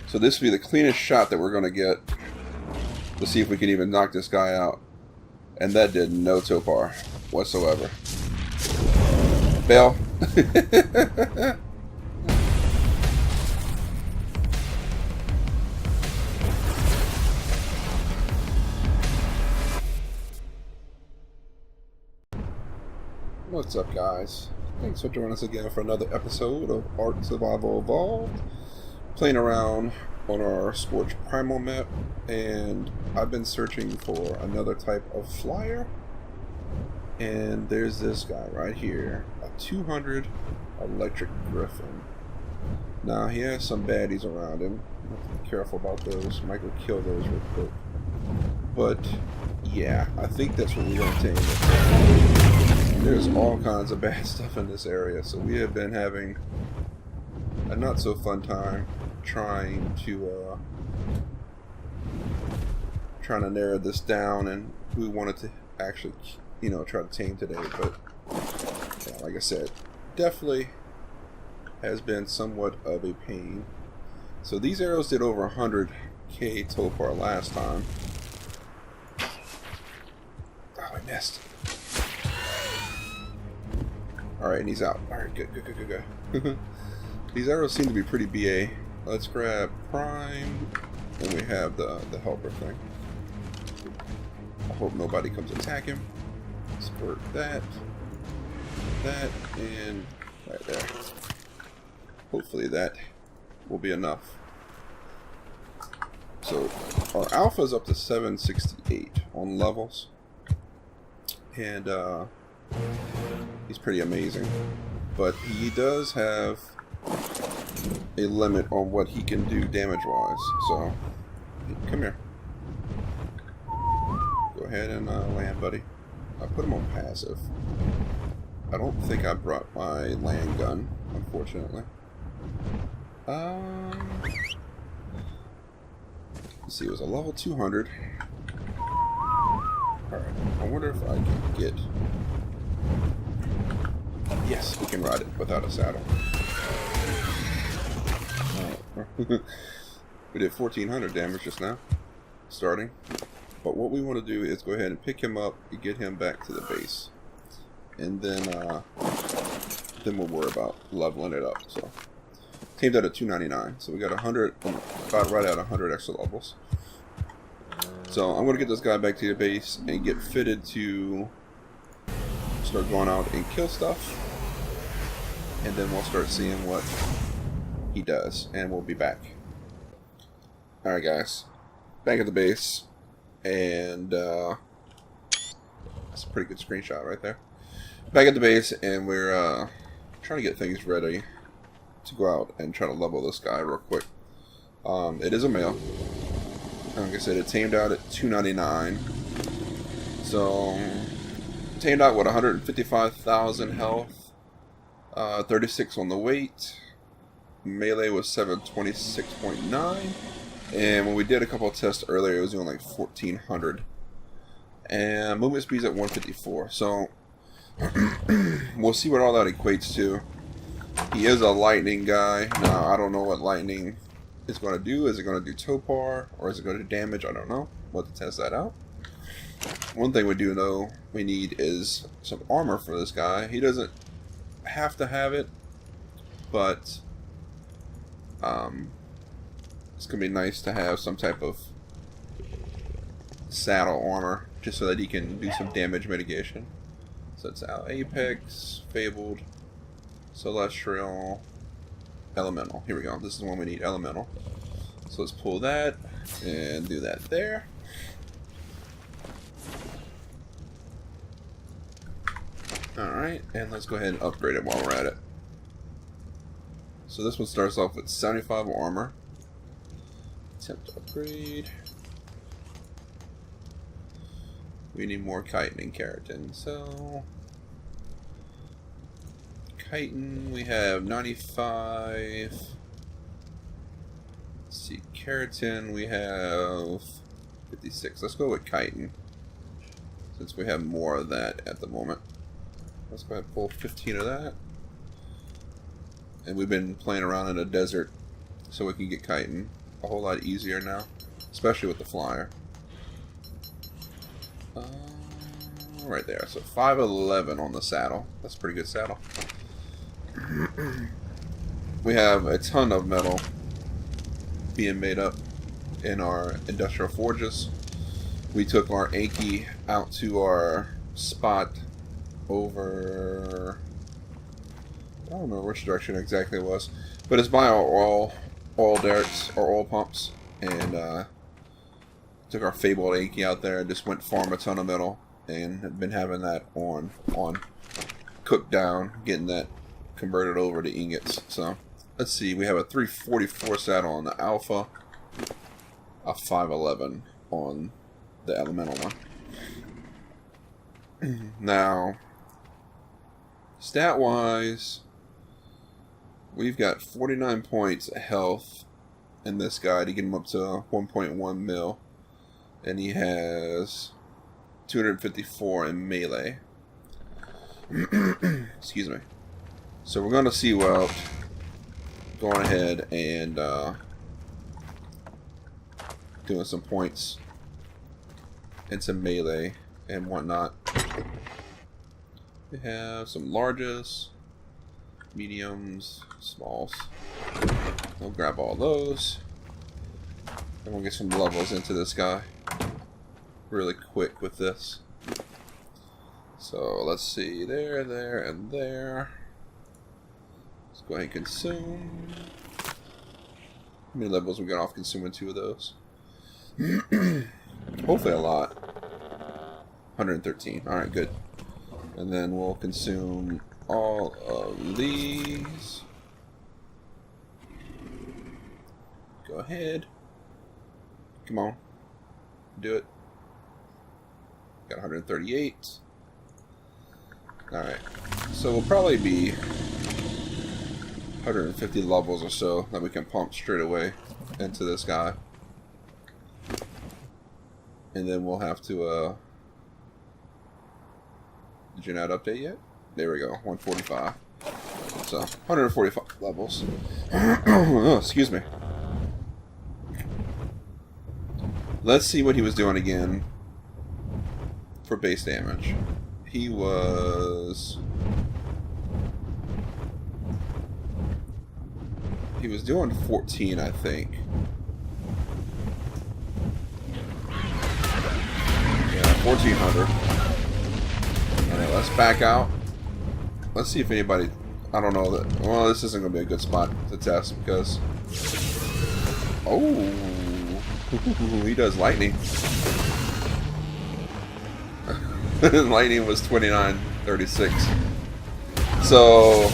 So this will be the cleanest shot that we're going to get to see if we can even knock this guy out. And that did no topar whatsoever. Bail. What's up, guys? Thanks for joining us again for another episode of ARK Survival Evolved. Playing around on our Scorched Primal map, and I've been searching for another type of flyer. And there's this guy right here, a 200 electric Griffin. Now he has some baddies around him. You have to be careful about those. Might go kill those real quick. But yeah, I think that's what we're going to take. There's all kinds of bad stuff in this area, so we have been having a not so fun time trying to narrow this down, and we wanted to actually, you know, try to tame today. But yeah, like I said, definitely has been somewhat of a pain. So these arrows did over 100k topar last time. Oh, I missed. Alright, and he's out. Alright, good. These arrows seem to be pretty BA. Let's grab Prime, and we have the helper thing. I hope nobody comes attack him. Squirt that, and right there. Hopefully that will be enough. So our alpha is up to 768 on levels, and he's pretty amazing. But he does have a limit on what he can do damage-wise. So, come here. Go ahead and land, buddy. I put him on passive. I don't think I brought my land gun, unfortunately. Let's see, it was a level 200. Alright, I wonder if I can get... Yes, we can ride it without a saddle. We did 1400 damage just now, starting. But what we want to do is go ahead and pick him up and get him back to the base, and then we'll worry about leveling it up. So tamed out at 299, so we got 100, about right at 100 extra levels. So I'm gonna get this guy back to the base and get fitted to start going out and kill stuff, and then we'll start seeing what he does, and we'll be back. Alright guys, back at the base, and that's a pretty good screenshot right there. Back at the base, and we're trying to get things ready to go out and try to level this guy real quick. It is a male. Like I said, it tamed out at 299. So tamed out with 155,000 health, 36 on the weight. Melee was 726.9, and when we did a couple of tests earlier, it was doing like 1400. And movement speed's at 154. So we'll see what all that equates to. He is a lightning guy. Now I don't know what lightning is going to do. Is it going to do topar, or is it going to do damage? I don't know. We'll have to test that out. One thing we do know we need is some armor for this guy. He doesn't have to have it, but it's going to be nice to have some type of saddle armor, just so that he can do some damage mitigation. So it's Apex, Fabled, Celestial, Elemental. Here we go. This is the one we need, Elemental. So let's pull that and do that there. Alright, and let's go ahead and upgrade it while we're at it. So this one starts off with 75 armor. Attempt to upgrade. We need more chitin and keratin. So chitin, we have 95. Let's see, keratin, we have 56. Let's go with chitin, since we have more of that at the moment. Let's go ahead and pull 15 of that. And we've been playing around in a desert so we can get kiting a whole lot easier now, especially with the flyer. Right there, so 511 on the saddle. That's a pretty good saddle. We have a ton of metal being made up in our industrial forges. We took our ARK out to our spot over, I don't remember which direction exactly it was, but it's by our oil derricks or oil pumps, and took our fabled ARK out there and just went farm a ton of metal, and have been having that on cooked down, getting that converted over to ingots. So let's see, we have a 344 saddle on the Alpha, a 511 on the elemental one. Now, stat wise, we've got 49 points of health in this guy to get him up to 1.1 mil, and he has 254 in melee. Excuse me. So we're going to see about going ahead and doing some points into melee and whatnot. We have some larges, mediums, smalls. We'll grab all those, and we'll get some levels into this guy really quick with this. So let's see, there, and there. Let's go ahead and consume. How many levels we got off consuming 2 of those? Hopefully a lot. 113. Alright, good. And then we'll consume all of these. Go ahead. Come on. Do it. Got 138. Alright. So we'll probably be 150 levels or so that we can pump straight away into this guy. And then we'll have to, did you not update yet? There we go, 145. So, 145 levels. Oh, excuse me. Let's see what he was doing again for base damage. He was doing 14, I think. Yeah, 1400. Alright, let's back out. Let's see if anybody, I don't know that, well, this isn't going to be a good spot to test because, oh, he does lightning. Lightning was 2936. So,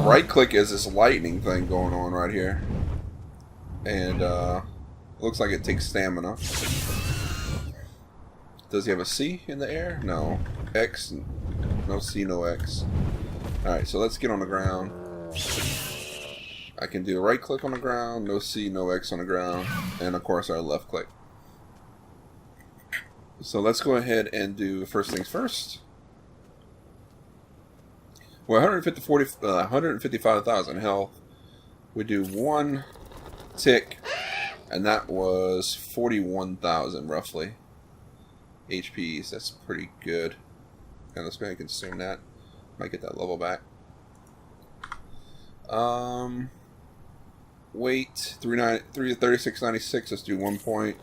right click is this lightning thing going on right here. And, looks like it takes stamina. Does he have a C in the air? No. X? No C, no X. Alright, so let's get on the ground. I can do right click on the ground, no C, no X on the ground, and of course our left click. So let's go ahead and do first things first. Well, 155,000 health. We do 1 tick, and that was 41,000 roughly. HPs, that's pretty good. And let's go ahead and consume that. Might get that level back. Weight 3696. Let's do 1 point.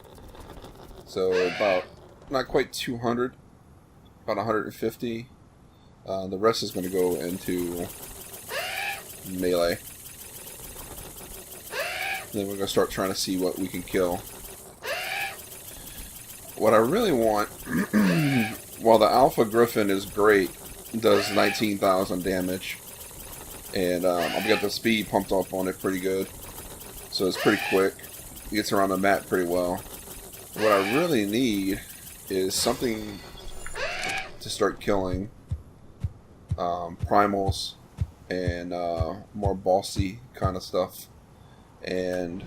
So about not quite 200, about 150. The rest is going to go into melee. Then we're going to start trying to see what we can kill. What I really want, while the Alpha Griffin is great, does 19,000 damage, and I've got the speed pumped up on it pretty good, so it's pretty quick. It gets around the map pretty well. What I really need is something to start killing primals and more bossy kind of stuff, and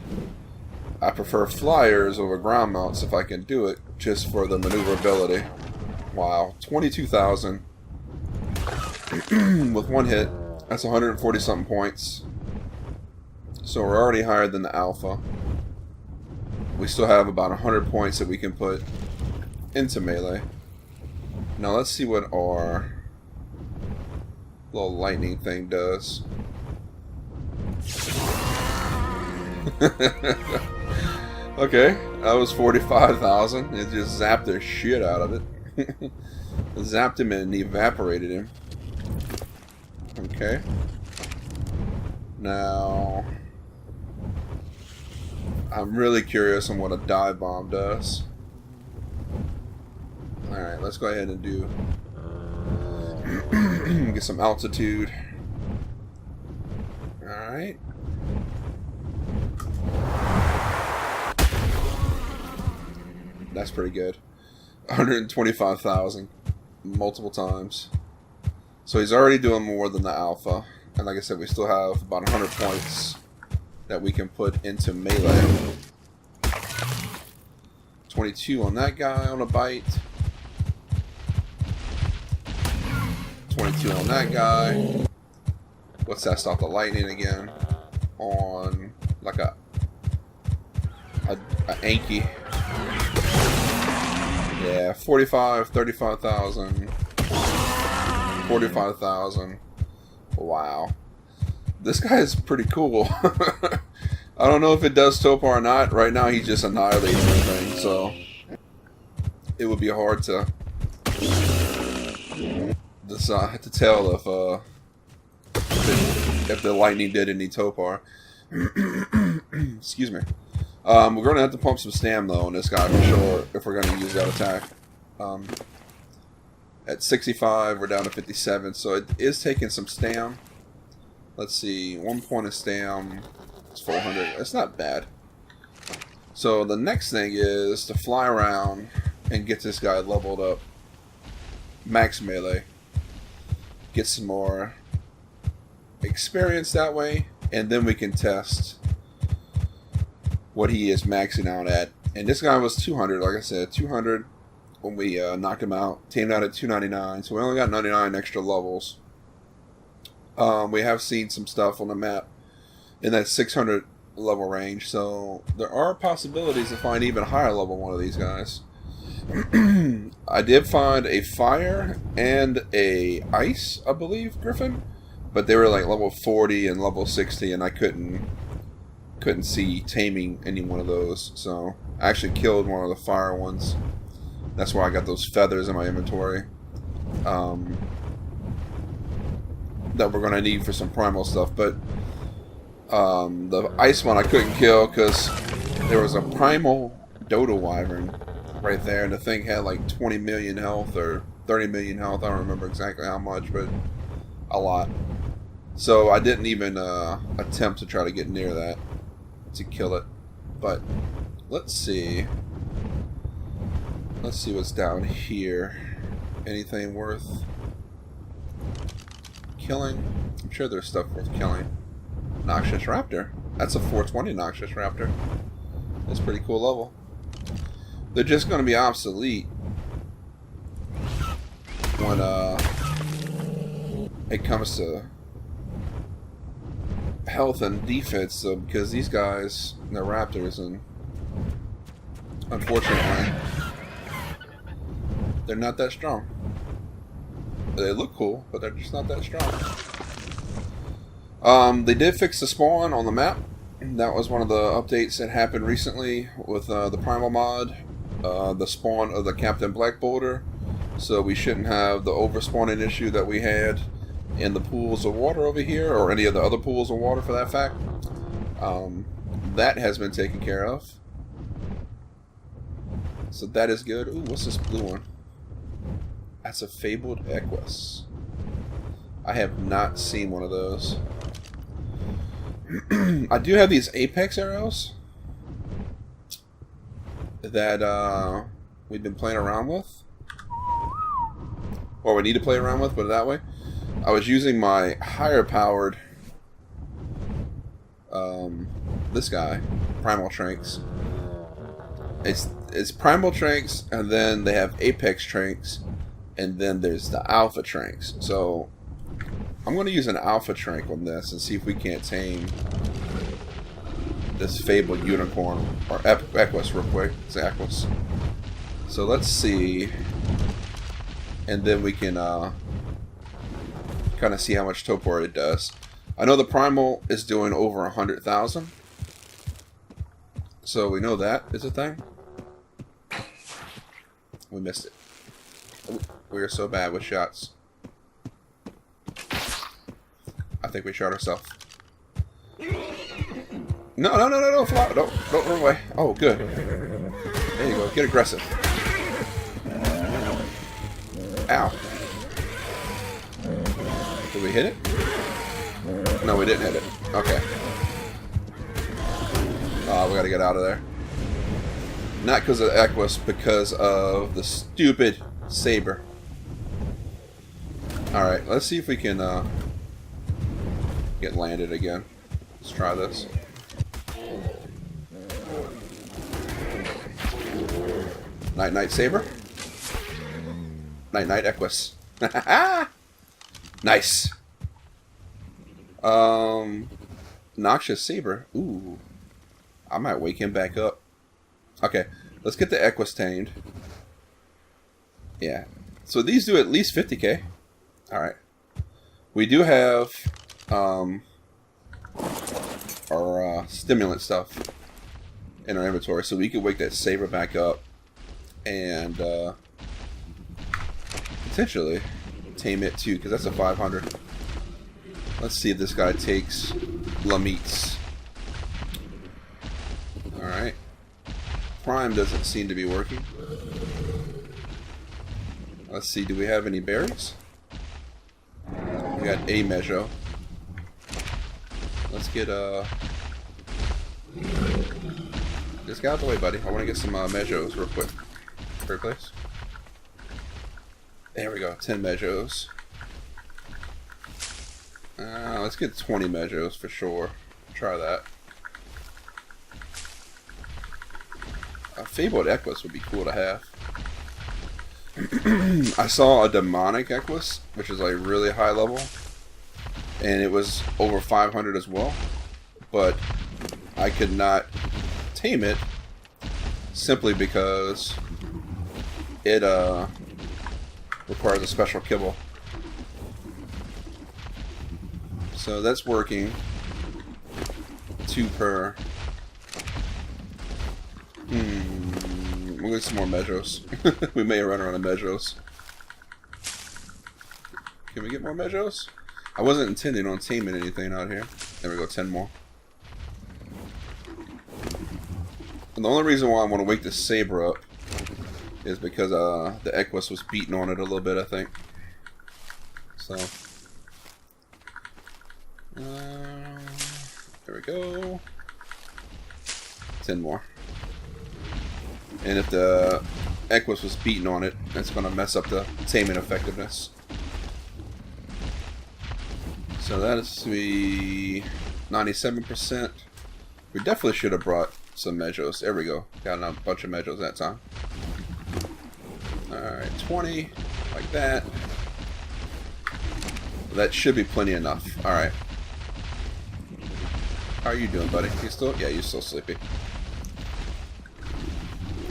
I prefer flyers over ground mounts if I can do it, just for the maneuverability. Wow, 22,000 with 1 hit. That's 140 something points. So we're already higher than the alpha. We still have about 100 points that we can put into melee. Now let's see what our little lightning thing does. Okay, that was 45,000. It just zapped the shit out of it. Zapped him and evaporated him. Okay. Now, I'm really curious on what a dive bomb does. Alright, let's go ahead and do... get some altitude. Alright. That's pretty good. 125,000. Multiple times. So he's already doing more than the alpha. And like I said, we still have about 100 points that we can put into melee. 22 on that guy on a bite. 22 on that guy. What's that? Stop the lightning again. On like a Anki. Yeah, 45, 35,000. 45,000. Wow. This guy is pretty cool. I don't know if it does Topar or not. Right now he's just annihilating everything, so it would be hard to decide to tell if the lightning did any Topar. Excuse me. We're going to have to pump some stam though on this guy for sure if we're going to use that attack. At 65, we're down to 57, so it is taking some stam. Let's see, 1 point of stam is 400. That's not bad. So the next thing is to fly around and get this guy leveled up. Max melee. Get some more experience that way, and then we can test what he is maxing out at. And this guy was 200, like I said, 200 when we knocked him out. Tamed out at 299, so we only got 99 extra levels. We have seen some stuff on the map in that 600 level range, so there are possibilities to find even higher level one of these guys. I did find a fire and a ice, I believe, Griffin, but they were like level 40 and level 60, and I couldn't see taming any one of those, so I actually killed one of the fire ones. That's why I got those feathers in my inventory that we're going to need for some primal stuff. But the ice one I couldn't kill because there was a primal Dodo Wyvern right there, and the thing had like 20 million health or 30 million health. I don't remember exactly how much, but a lot. So I didn't even attempt to try to get near that to kill it. But let's see. Let's see what's down here. Anything worth killing? I'm sure there's stuff worth killing. Noxious Raptor. That's a 420 Noxious Raptor. That's a pretty cool level. They're just going to be obsolete when it comes to health and defense, so because these guys, they're raptors, and unfortunately they're not that strong. They look cool, but they're just not that strong. They did fix the spawn on the map. That was one of the updates that happened recently with the Primal mod. The spawn of the Captain Black Boulder, so we shouldn't have the overspawning issue that we had in the pools of water over here, or any of the other pools of water for that fact. That has been taken care of, so that is good. Ooh, what's this blue one? That's a fabled Equus. I have not seen one of those. I do have these Apex arrows that we've been playing around with, or we need to play around with, put it that way. I was using my higher powered this guy, Primal Tranqs. It's Primal Tranqs, and then they have Apex Tranqs, and then there's the Alpha Tranqs. So I'm going to use an Alpha Tranq on this and see if we can't tame this fabled unicorn, or Equus real quick. It's Equus. So let's see, and then we can kind of see how much torpor it does. I know the Primal is doing over 100,000, so we know that is a thing. We missed it. We are so bad with shots. I think we shot ourselves. No, fly. Don't run away. Oh, good. There you go. Get aggressive. Ow. Did we hit it? No, we didn't hit it. Okay. Oh, we gotta get out of there. Not because of Equus, because of the stupid saber. Alright, let's see if we can get landed again. Let's try this. Night saber. Night Equus. Nice. Noxious saber. Ooh. I might wake him back up. Okay, let's get the Equus tamed. Yeah. So these do at least 50k. Alright. We do have our stimulant stuff in our inventory, so we can wake that saber back up and potentially tame it too, because that's a 500. Let's see if this guy takes Lameets. Alright. Prime doesn't seem to be working. Let's see, do we have any berries? We got a Mejo. Let's get just get out of the way, buddy. I want to get some Mejos real quick. Third place. There we go, 10 Mejos. Let's get 20 Mejos for sure. Try that. A fabled Equus would be cool to have. I saw a demonic Equus, which is like really high level, and it was over 500 as well, but I could not tame it simply because it requires a special kibble. So that's working. 2 per. We'll get some more Mejos. We may run around of Mejos. Can we get more Mejos? I wasn't intending on taming anything out here. There we go, 10 more. And the only reason why I want to wake this saber up is because the Equus was beating on it a little bit, I think. So there we go. 10 more. And if the Equus was beating on it, that's going to mess up the taming effectiveness. So that is to be 97%. We definitely should have brought some Mejos. There we go. Got a bunch of Mejos that time. Alright, 20. Like that. That should be plenty enough. Alright. How are you doing, buddy? You still? Yeah, you're still sleepy.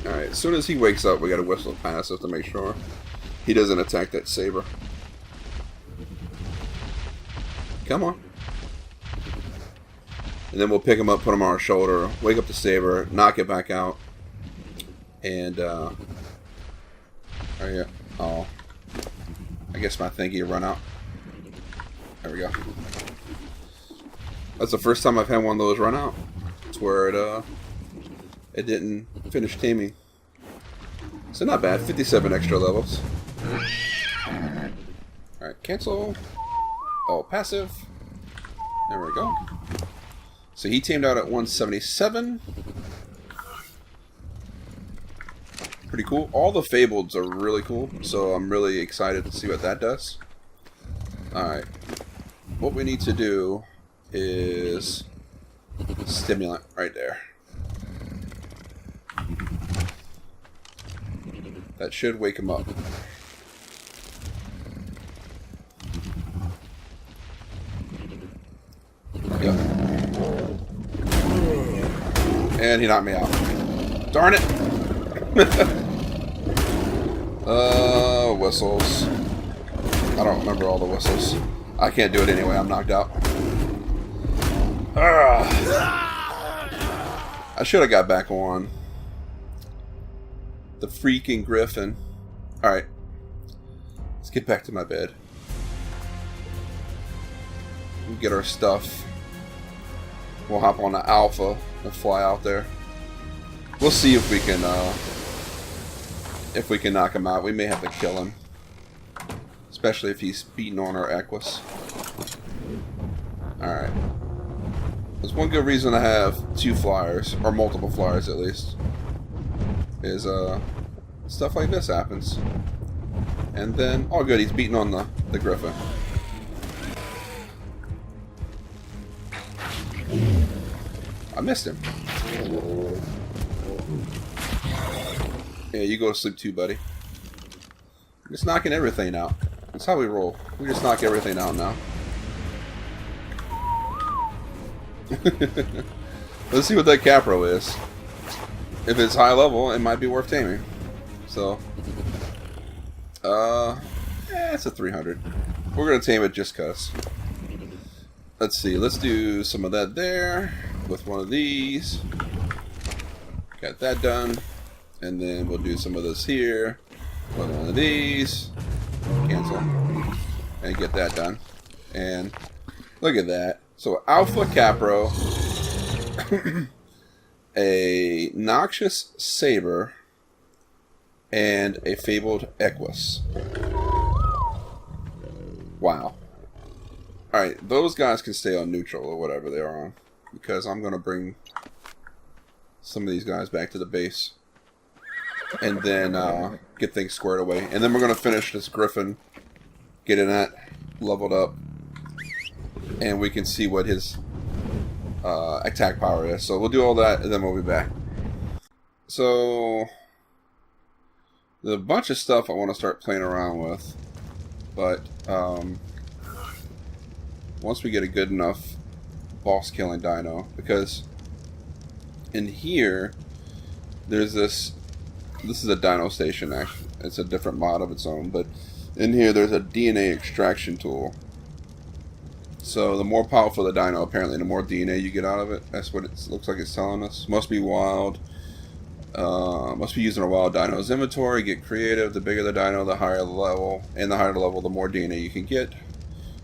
Alright, as soon as he wakes up, we gotta whistle passive to make sure he doesn't attack that saber. Come on. And then we'll pick him up, put him on our shoulder, wake up the saber, knock it back out, and oh yeah, oh, I guess my thingy run out. There we go. That's the first time I've had one of those run out. It's where it didn't finish taming. So not bad, 57 extra levels. Alright, cancel. Oh, passive. There we go. So he tamed out at 177. Pretty cool. All the fableds are really cool, so I'm really excited to see what that does. Alright. What we need to do is stimulant right there. That should wake him up. Yep. And he knocked me out. Darn it! Whistles. I don't remember all the whistles. I can't do it anyway, I'm knocked out. I should have got back on the freaking Griffin. Alright. Let's get back to my bed. We'll get our stuff. We'll hop on the Alpha and fly out there. We'll see if we can knock him out. We may have to kill him. Especially if he's beating on our Equus. Alright. There's one good reason to have 2 flyers, or multiple flyers at least. Is stuff like this happens. And then, oh good, he's beating on the Griffin. I missed him. Yeah, you go to sleep too, buddy. We're just knocking everything out. That's how we roll. We just knock everything out now. Let's see what that Capro is. If it's high level, it might be worth taming. So, it's a 300. We're gonna tame it just cause. Let's see. Let's do some of that there with one of these. Got that done, and then we'll do some of this here with one of these. Cancel and get that done. And look at that. So Alpha Capro, a Noxious Saber, and a Fabled Equus. Wow. Alright, those guys can stay on neutral or whatever they are on. Because I'm going to bring some of these guys back to the base. And then get things squared away. And then we're going to finish this Griffin. Getting that leveled up. And we can see what his attack power is. So we'll do all that and then we'll be back. So there's a bunch of stuff I want to start playing around with. But once we get a good enough boss killing dino, because in here there's this is a dino station actually. It's a different mod of its own, but in here there's a DNA extraction tool. So the more powerful the dino, apparently the more DNA you get out of it. That's what it looks like it's telling us. Must be wild. Must be using a wild dino's inventory. Get creative. The bigger the dino, the higher the level. And the higher the level, the more DNA you can get.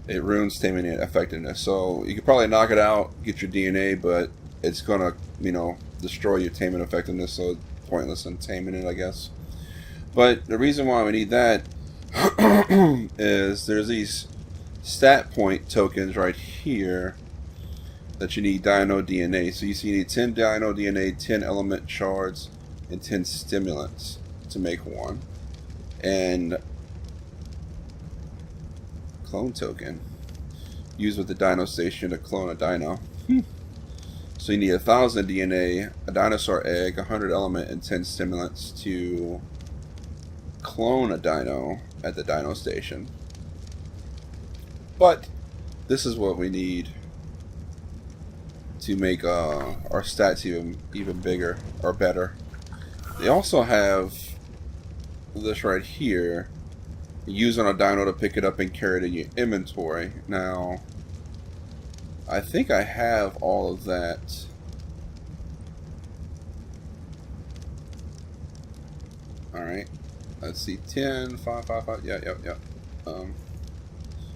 It ruins taming effectiveness. So you could probably knock it out, get your DNA, but it's gonna, destroy your taming effectiveness. So it's pointless in taming it, I guess. But the reason why we need that is there's these stat point tokens right here that you need dino DNA. So you see you need 10 dino DNA, 10 element shards, and 10 stimulants to make one. And clone token used with the dino station to clone a dino. So you need 1,000 DNA, a dinosaur egg, 100 element, and 10 stimulants to clone a dino at the dino station. But this is what we need to make our stats even bigger or better. They also have this right here. Use on a dino to pick it up and carry it in your inventory. Now, I think I have all of that. Alright. Let's see. 10, 5, 5, 5. Yeah.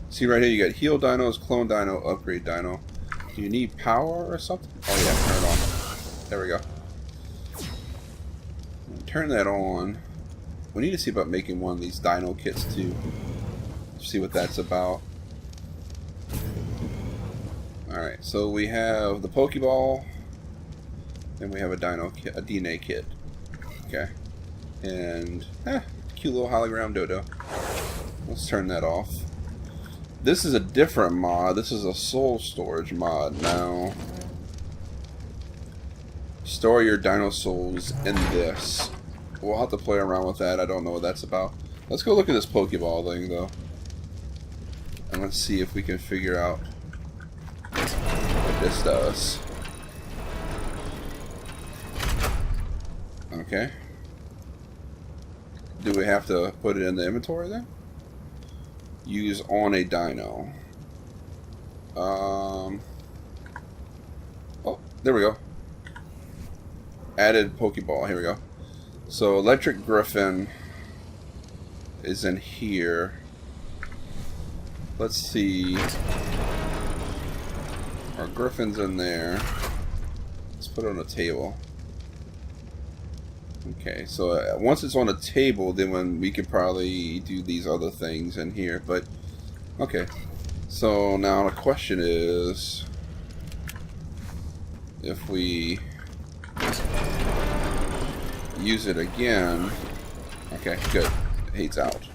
See right here, you got heal dinos, clone dino, upgrade dino. Do you need power or something? Oh yeah, turn it on. There we go. Turn that on. We need to see about making one of these dino kits too. See what that's about. Alright, so we have the Pokeball, and we have a dino kit, a DNA kit. Okay. And cute little hologram Dodo. Let's turn that off. This is a different mod. This is a soul storage mod. Now, store your dino souls in this. We'll have to play around with that. I don't know what that's about. Let's go look at this Pokeball thing, though. And let's see if we can figure out what this does. Okay. Do we have to put it in the inventory then? Use on a dino. Oh, there we go. Added Pokeball. Here we go. So Electric Griffin is in here. Let's see. Our Griffin's in there. Let's put it on a table. Okay, so once it's on a table, then when we could probably do these other things in here. But okay, so now the question is, if we use it again, okay, good, it's out.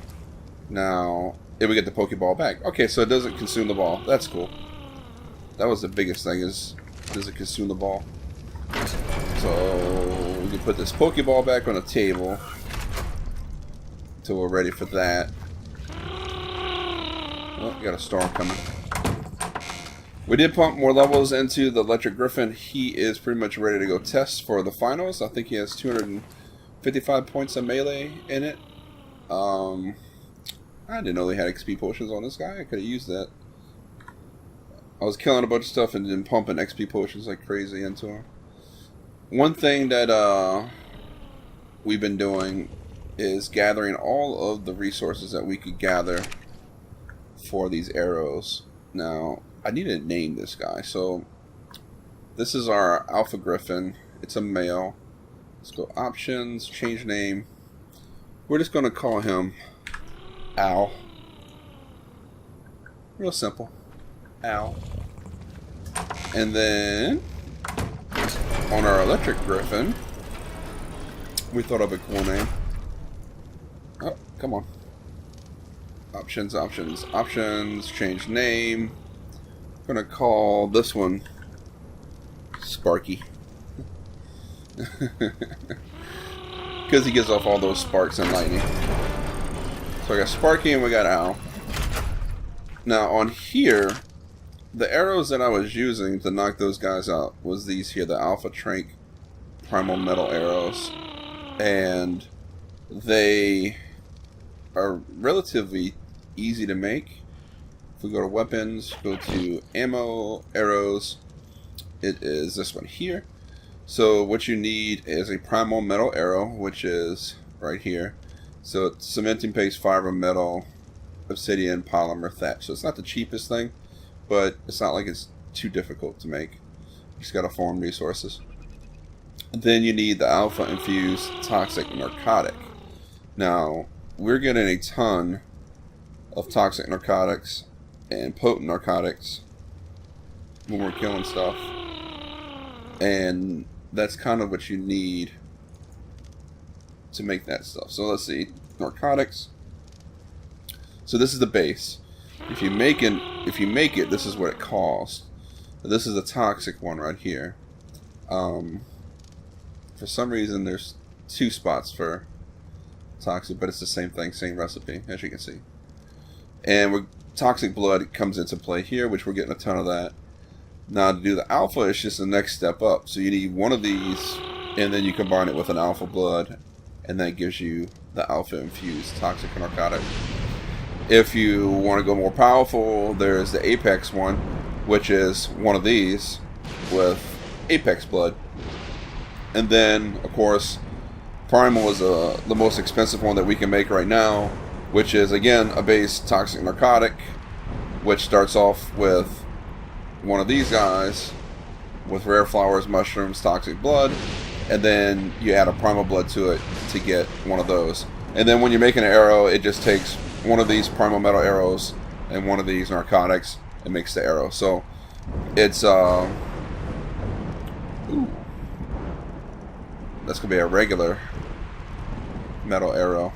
Now, if we get the Pokeball back, okay, so it doesn't consume the ball. That's cool. That was the biggest thing, is does it consume the ball? So we can put this Pokeball back on the table until we're ready for that. Oh, we got a storm coming. We did pump more levels into the Electric Griffin. He is pretty much ready to go test for the finals. I think he has 255 points of melee in it. I didn't know they had XP potions on this guy. I could have used that. I was killing a bunch of stuff and then pumping XP potions like crazy into him. One thing that we've been doing is gathering all of the resources that we could gather for these arrows. Now, I need to name this guy. So, this is our Alpha Griffin. It's a male. Let's go options, change name. We're just going to call him Al. Real simple. Al. And then on our Electric Griffin, we thought of a cool name. Oh, come on. Options, options, options, change name. I'm gonna call this one Sparky. Because he gives off all those sparks and lightning. So I got Sparky and we got Al. Now on here, the arrows that I was using to knock those guys out was these here, the Alpha Tranq Primal Metal arrows. And they are relatively easy to make. If we go to weapons, go to ammo, arrows, it is this one here. So what you need is a Primal Metal arrow, which is right here. So it's cementing paste, fiber, metal, obsidian, polymer, thatch. So it's not the cheapest thing, but it's not like it's too difficult to make. You just gotta farm resources. And then you need the Alpha Infused Toxic Narcotic. Now, we're getting a ton of toxic narcotics and potent narcotics when we're killing stuff. And that's kind of what you need to make that stuff. So let's see. Narcotics. So this is the base. If you make it, this is what it costs. This is a toxic one right here. For some reason, there's 2 spots for toxic, but it's the same thing, same recipe, as you can see. And toxic blood comes into play here, which we're getting a ton of that. Now, to do the alpha, it's just the next step up. So you need one of these, and then you combine it with an alpha blood, and that gives you the alpha infused toxic narcotic. If you want to go more powerful, there's the Apex one, which is one of these with Apex blood. And then, of course, Primal is the most expensive one that we can make right now, which is, again, a base toxic narcotic, which starts off with one of these guys with rare flowers, mushrooms, toxic blood, and then you add a primal blood to it to get one of those. And then when you're making an arrow, it just takes one of these primal metal arrows and one of these narcotics and makes the arrow. So it's that's gonna be a regular metal arrow.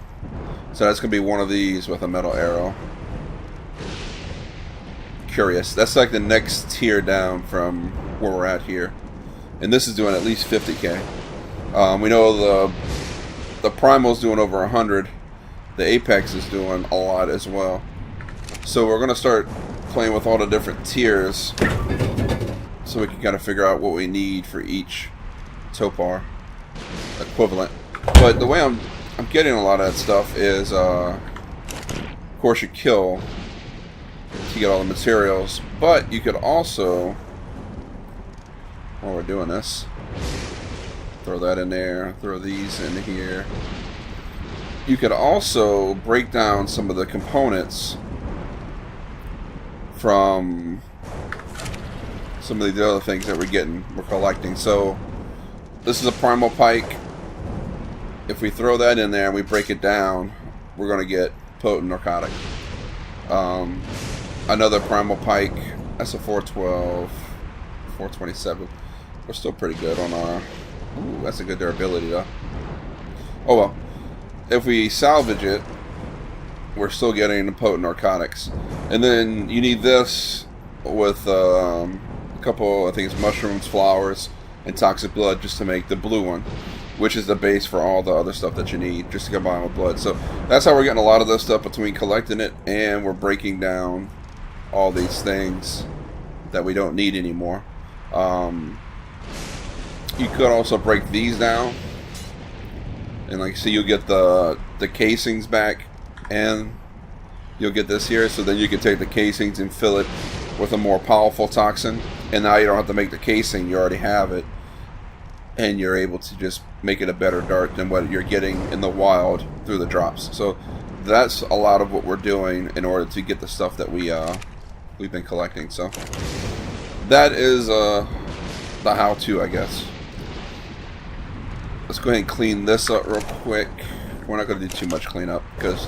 So that's gonna be one of these with a metal arrow. Curious. That's like the next tier down from where we're at here, and this is doing at least 50k. We know the Primal's doing over 100. The Apex is doing a lot as well. So we're gonna start playing with all the different tiers, so we can kind of figure out what we need for each Topar equivalent. But the way I'm getting a lot of that stuff is, of course, you kill to get all the materials. But you could also, while we're doing this, throw that in there, throw these in here. You could also break down some of the components from some of the other things that we're collecting. So this is a primal pike. If we throw that in there and we break it down, we're going to get potent narcotic. Another primal pike, that's a 412, 427. We're still pretty good on our... Ooh, that's a good durability though. Oh well. If we salvage it, we're still getting the potent narcotics. And then you need this with a couple, I think it's mushrooms, flowers, and toxic blood just to make the blue one, which is the base for all the other stuff that you need just to combine with blood. So that's how we're getting a lot of this stuff between collecting it and we're breaking down all these things that we don't need anymore. You could also break these down, and like so you'll get the casings back, and you'll get this here. So then you can take the casings and fill it with a more powerful toxin, and now you don't have to make the casing, you already have it, and you're able to just make it a better dart than what you're getting in the wild through the drops. So that's a lot of what we're doing in order to get the stuff that we've been collecting. So that is the how-to, I guess. Let's go ahead and clean this up real quick. We're not going to do too much cleanup because,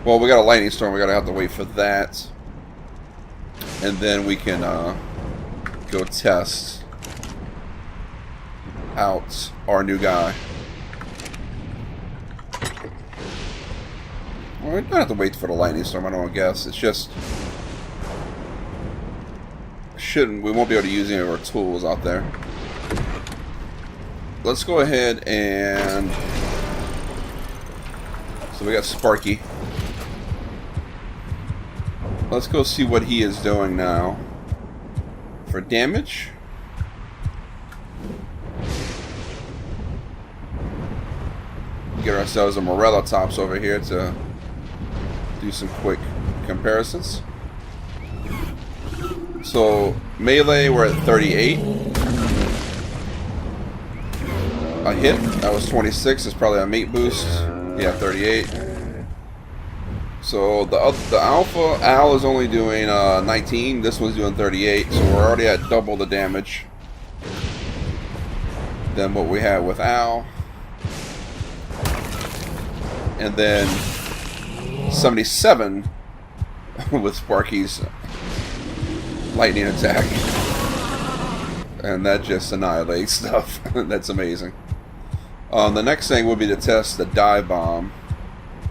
well, we got a lightning storm. We're going to have to wait for that, and then we can go test out our new guy. Well, we don't have to wait for the lightning storm, I don't guess. It's just we won't be able to use any of our tools out there. Let's go ahead and so we got Sparky. Let's go see what he is doing now for damage. Get ourselves a Morella Tops over here to do some quick comparisons. So melee, we're at 38. A hit, that was 26. It's probably a mate boost. Yeah, 38. So the Alpha Al is only doing 19. This one's doing 38. So we're already at double the damage than what we had with Al. And then 77 with Sparky's lightning attack. And that just annihilates stuff. That's amazing. The next thing would be to test the dive bomb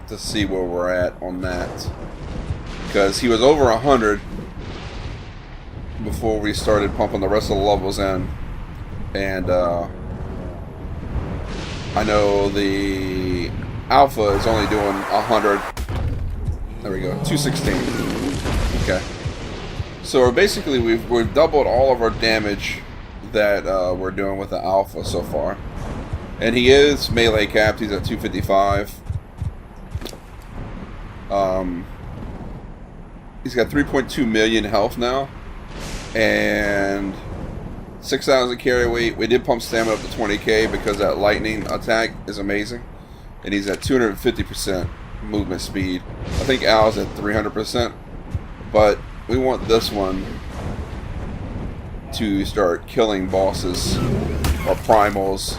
to see where we're at on that. Because he was over 100 before we started pumping the rest of the levels in. And I know the Alpha is only doing 100. There we go, 216. Okay. So we've doubled all of our damage that we're doing with the Alpha so far. And he is melee capped, he's at 255. He's got 3.2 million health now. And 6,000 carry weight. We did pump stamina up to 20k because that lightning attack is amazing. And he's at 250% movement speed. I think Al's at 300%. But we want this one to start killing bosses or primals,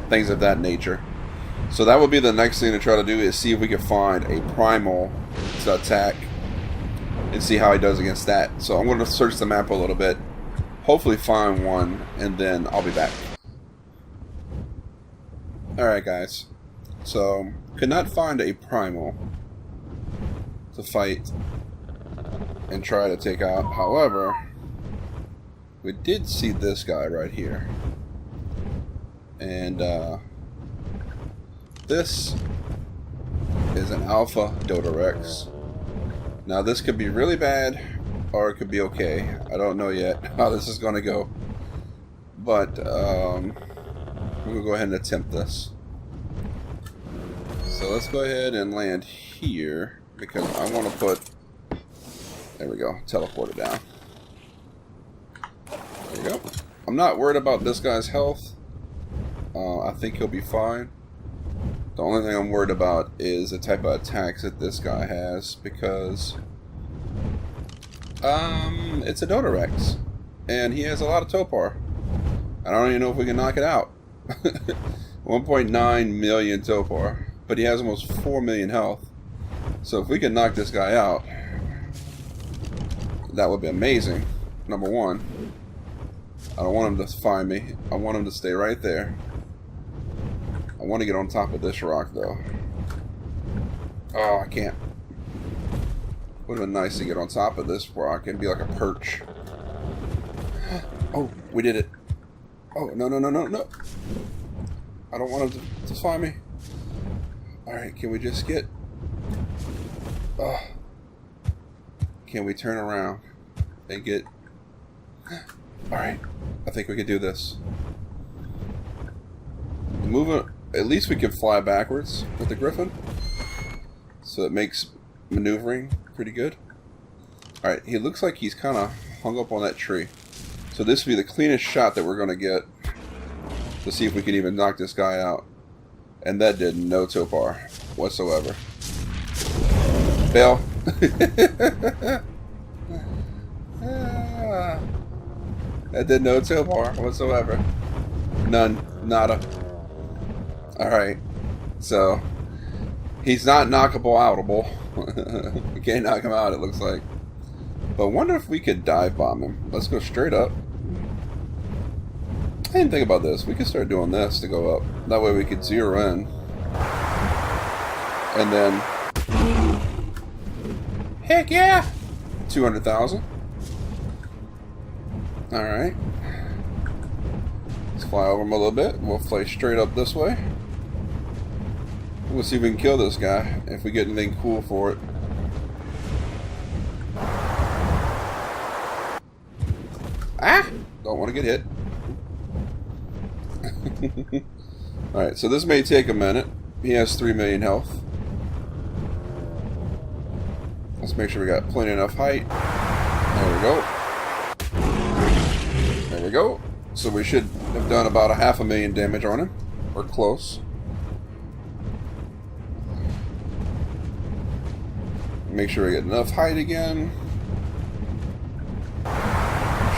things of that nature. So that would be the next thing to try to do, is see if we can find a primal to attack and see how he does against that. So I'm going to search the map a little bit, hopefully find one, and then I'll be back. Alright guys, so could not find a primal to fight and try to take out. However, we did see this guy right here. And this is an Alfa Dota Rex. Now this could be really bad or it could be okay. I don't know yet how this is going to go. But we'll go ahead and attempt this. So let's go ahead and land here because I want to put. There we go. Teleport it down. There you go. I'm not worried about this guy's health. I think he'll be fine. The only thing I'm worried about is the type of attacks that this guy has because it's a Dota Rex and he has a lot of topar. I don't even know if we can knock it out. 1.9 million topar, but he has almost 4 million health. So if we can knock this guy out, that would be amazing. Number one, I don't want him to find me. I want him to stay right there. I want to get on top of this rock, though. Oh, I can't. Would have been nice to get on top of this rock and be like a perch. Oh, we did it. Oh, no, no, no, no, no. I don't want him to find me. Alright, can we just get... Oh. Can we turn around and get... Alright, I think we can do this. Moving... At least we can fly backwards with the Griffin. So it makes maneuvering pretty good. Alright, he looks like he's kind of hung up on that tree. So this would be the cleanest shot that we're going to get to see if we can even knock this guy out. And that did no topar whatsoever. Fail. That did no topar whatsoever. None. Nada. Alright. So, he's not knockable outable. We can't knock him out, it looks like. But I wonder if we could dive bomb him. Let's go straight up. I didn't think about this. We could start doing this to go up. That way we could zero in. And then... Heck yeah! 200,000. Alright. Let's fly over him a little bit. We'll fly straight up this way. We'll see if we can kill this guy. If we get anything cool for it. Ah! Don't want to get hit. Alright, so this may take a minute. He has 3 million health. Let's make sure we got plenty enough height. There we go. There we go. So we should have done about 500,000 damage on him. Or close. Make sure we get enough height again.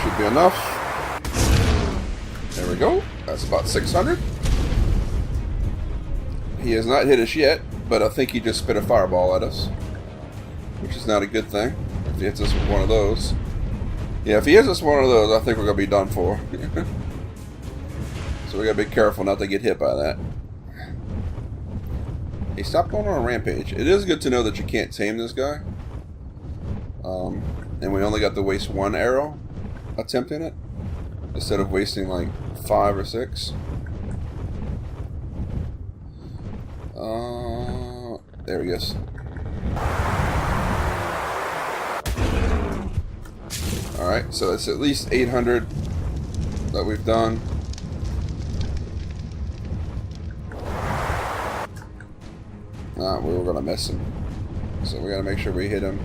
Should be enough. There we go. That's about 600. He has not hit us yet, but I think he just spit a fireball at us. Which is not a good thing. If he hits us with one of those. Yeah, if he hits us with one of those, I think we're going to be done for. So we got to be careful not to get hit by that. He stopped going on a rampage. It is good to know that you can't tame this guy. And we only got to waste 1 arrow attempting it. Instead of wasting like 5 or 6. There he is. Alright, so it's at least 800 that we've done. We were gonna miss him. So we gotta make sure we hit him.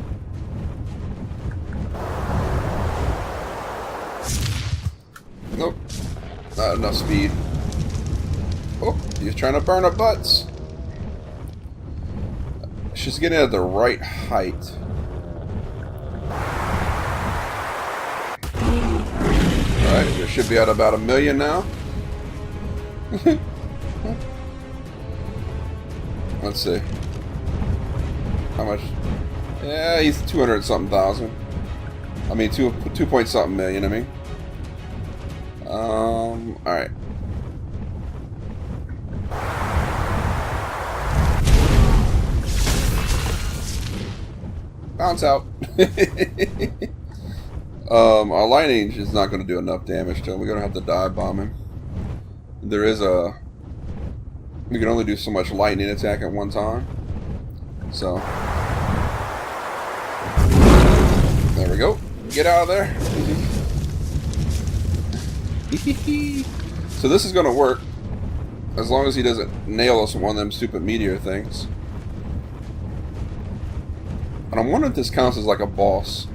Nope. Not enough speed. Oh, he's trying to burn our butts. She's getting at the right height. Alright, we should be at about 1 million now. Let's see. How much? Yeah, he's 200 something thousand. I mean, 2 point something million, I mean. Alright. Bounce out. Our lightning is not going to do enough damage to him. We're going to have to dive bomb him. There is a... We can only do so much lightning attack at one time. So... There we go. Get out of there. So this is going to work. As long as he doesn't nail us with one of them stupid meteor things. And I'm wondering if this counts as like a boss.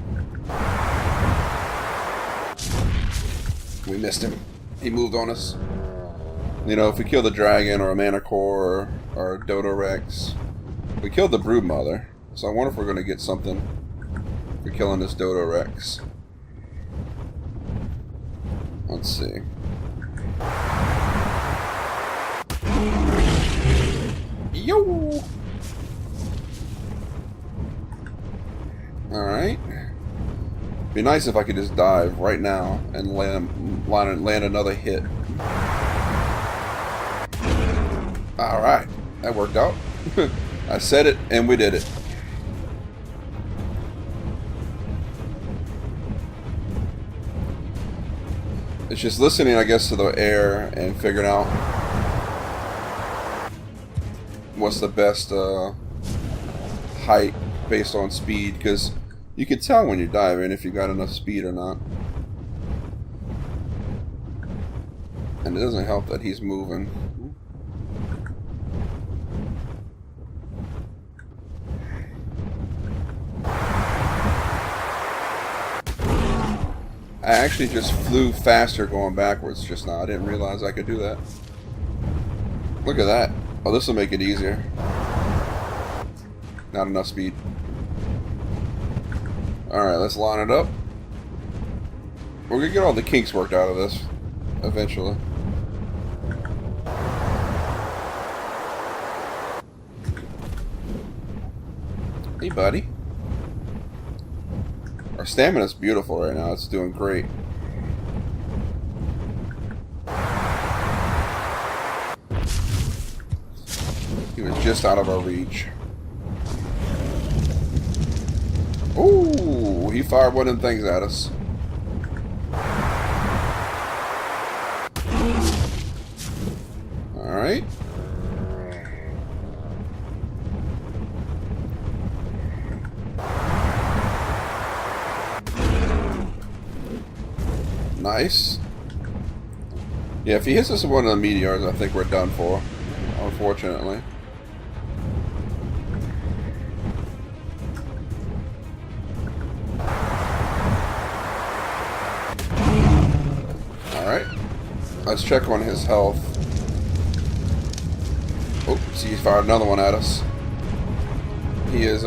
We missed him. He moved on us. You know, if we kill the dragon or a Manicore or a Dodo Rex. We killed the Brood Mother. So I wonder if we're going to get something for killing this Dodo Rex. Let's see. Yo! Alright. Be nice if I could just dive right now and land another hit. Alright. That worked out. I said it and we did it. It's just listening, I guess, to the air and figuring out what's the best height based on speed, because you can tell when you're diving if you got enough speed or not. And it doesn't help that he's moving. I actually just flew faster going backwards just now. I didn't realize I could do that. Look at that. Oh, this will make it easier. Not enough speed. Alright, let's line it up. We're gonna get all the kinks worked out of this eventually. Hey, buddy. Our stamina's beautiful right now. It's doing great. He was just out of our reach. Ooh, he fired one of them things at us. Alright. Nice. Yeah, if he hits us with one of the meteors, I think we're done for. Unfortunately. Alright. Let's check on his health. Oops, he fired another one at us. He is,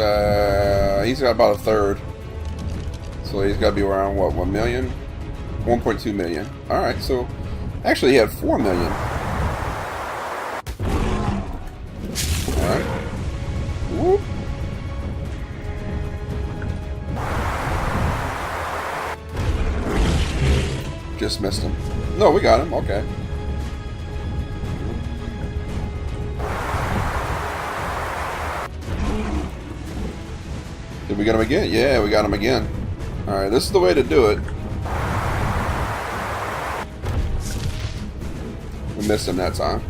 he's got about a third. So he's got to be around, what, 1 million? 1.2 million. Alright, so actually he had 4 million. Alright. Whoop. Just missed him. No, we got him. Okay. Did we get him again? Yeah, we got him again. Alright, this is the way to do it. We missed him that time.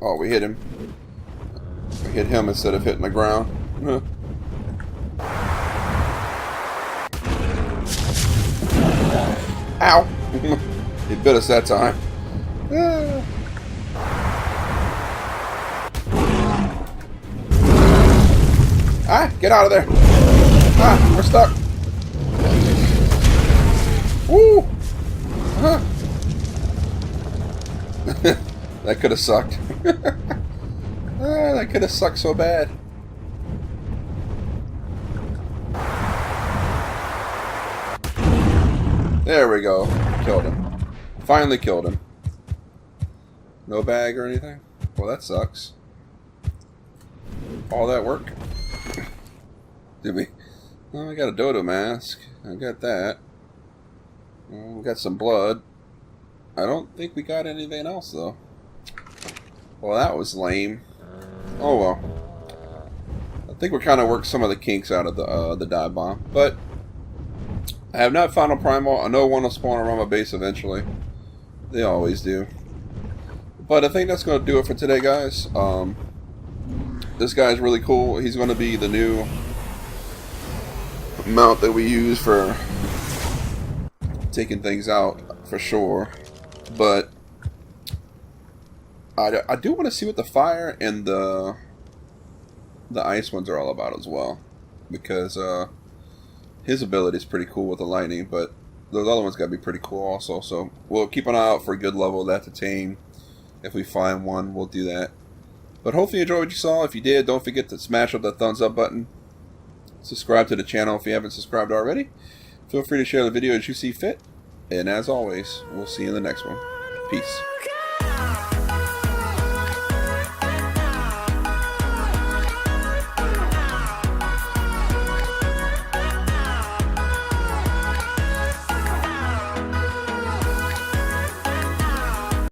Oh, we hit him. We hit him instead of hitting the ground. Ow! He bit us that time. Ah, get out of there. Ah, we're stuck. Woo! Uh-huh. That could have sucked. That could have sucked so bad. There we go. Killed him. Finally killed him. No bag or anything? Well, that sucks. All that work? Did we? Well, I got a Dodo mask. I got that. We got some blood. I don't think we got anything else, though. Well, that was lame. Oh, well. I think we kind of worked some of the kinks out of the dive bomb. But I have not found a primal. I know one will spawn around my base eventually. They always do. But I think that's going to do it for today, guys. This guy's really cool. He's going to be the new mount that we use for taking things out for sure. But I do want to see what the fire and the ice ones are all about as well, because his ability is pretty cool with the lightning, but those other ones got to be pretty cool also. So we'll keep an eye out for a good level of that to tame. If we find one, we'll do that. But hopefully you enjoyed what you saw. If you did, don't forget to smash up that thumbs up button. Subscribe to the channel if you haven't subscribed already. Feel free to share the video as you see fit. And as always, we'll see you in the next one. Peace.